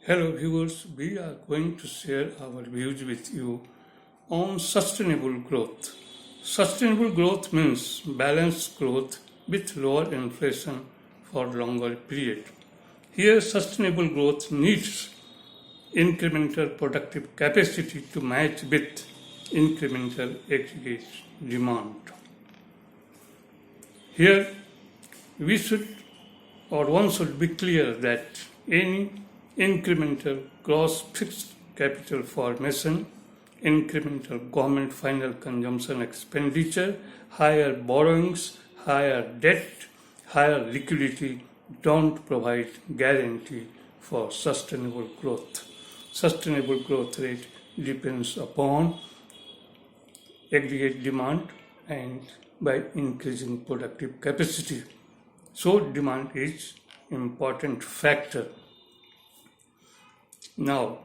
Hello viewers, we are going to share our views with you on sustainable growth. Sustainable growth means balanced growth with lower inflation for longer period. Here sustainable growth needs incremental productive capacity to match with incremental aggregate demand. Here we should or one should be clear that any incremental gross fixed capital formation, incremental government final consumption expenditure, higher borrowings, higher debt, higher liquidity don't provide guarantee for sustainable growth. Sustainable growth rate depends upon aggregate demand and by increasing productive capacity. So demand is important factor. Now,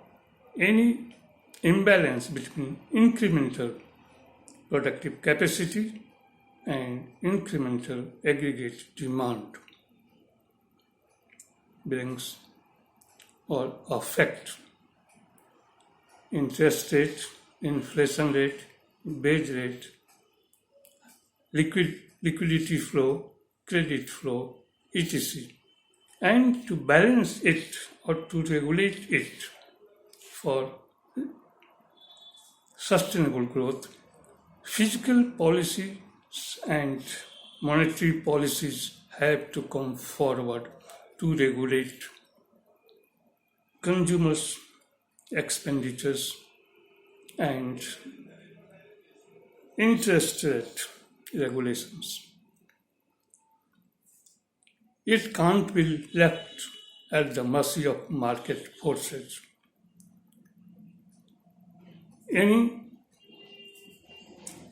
any imbalance between incremental productive capacity and incremental aggregate demand brings or affect interest rate, inflation rate, wage rate, liquidity flow, credit flow, etc. And to balance it or to regulate it for sustainable growth, fiscal policy and monetary policies have to come forward to regulate consumers' expenditures and interest rate regulations. It can't be left at the mercy of market forces. Any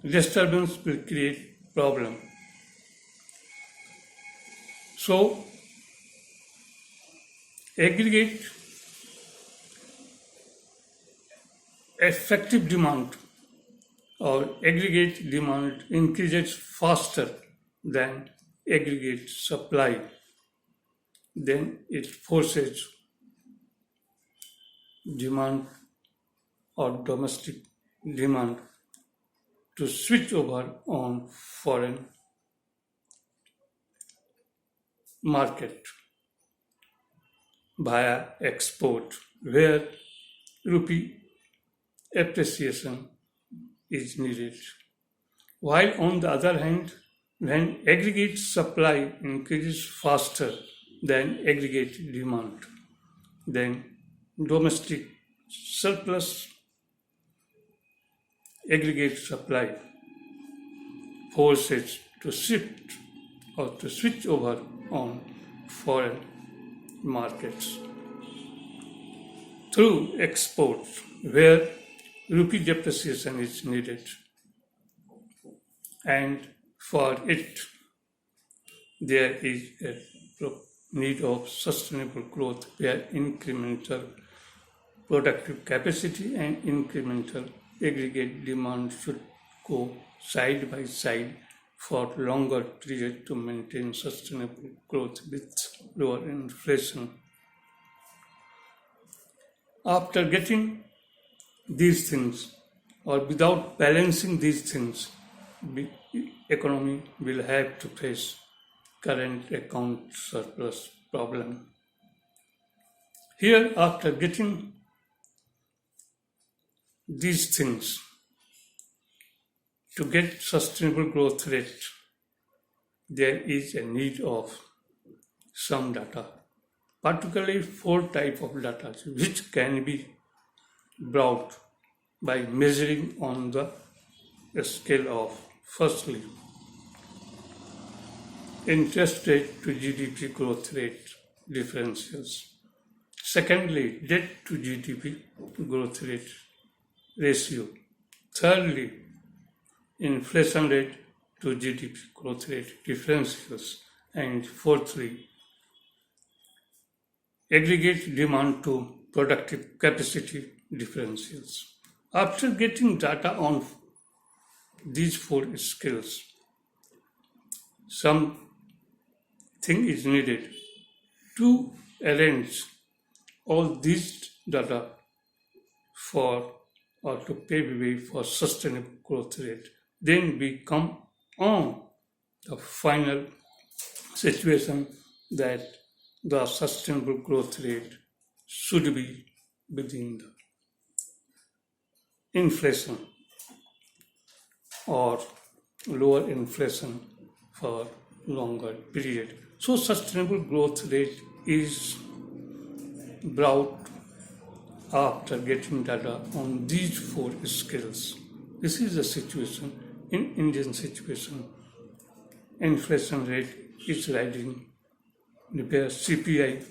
disturbance will create problem. So, aggregate effective demand or aggregate demand increases faster than aggregate supply. Then it forces demand or domestic demand to switch over on foreign market via export, where rupee appreciation is needed. While on the other hand, when aggregate supply increases faster than aggregate demand, then domestic surplus aggregate supply forces to shift or to switch over on foreign markets through exports where rupee depreciation is needed, and for it there is a need of sustainable growth where incremental productive capacity and incremental aggregate demand should go side by side for longer period to maintain sustainable growth with lower inflation. After getting these things or without balancing these things, the economy will have to face current account surplus problem. Here, after getting these things, to get sustainable growth rate, there is a need of some data, particularly 4 types of data which can be brought by measuring on the scale of, firstly, interest rate to GDP growth rate differentials. Secondly, debt to GDP growth rate ratio. Thirdly, inflation rate to GDP growth rate differentials. And fourthly, aggregate demand to productive capacity differentials. After getting data on these 4 skills, something is needed to arrange all these data for or to pave the way for sustainable growth rate. Then we come on the final situation that the sustainable growth rate should be within the inflation or lower inflation for longer period. So sustainable growth rate is brought after getting data on these four skills. This is the situation in Indian situation. Inflation rate is rising, where CPI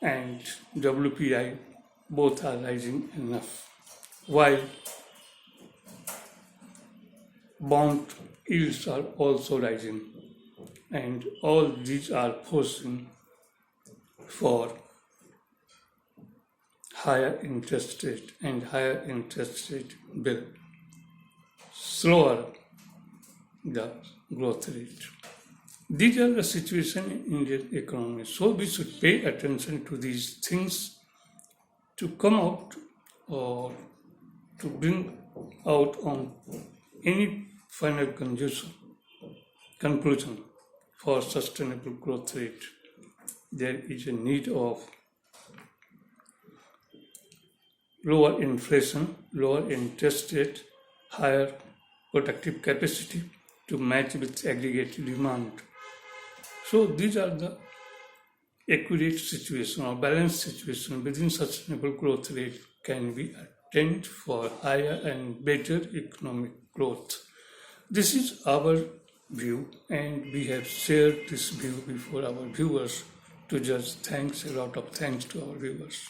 and WPI both are rising enough, while bond yields are also rising, and all these are forcing for higher interest rate, and higher interest rate will slower the growth rate. These are the situation in Indian economy. So we should pay attention to these things to come out or to bring out on any final conclusion for sustainable growth rate. There is a need of lower inflation, lower interest rate, higher productive capacity to match with aggregate demand. So these are the accurate situation or balanced situation within sustainable growth rate can be attained for higher and better economic growth. This is our view, and we have shared this view before our viewers to judge. A lot of thanks to our viewers.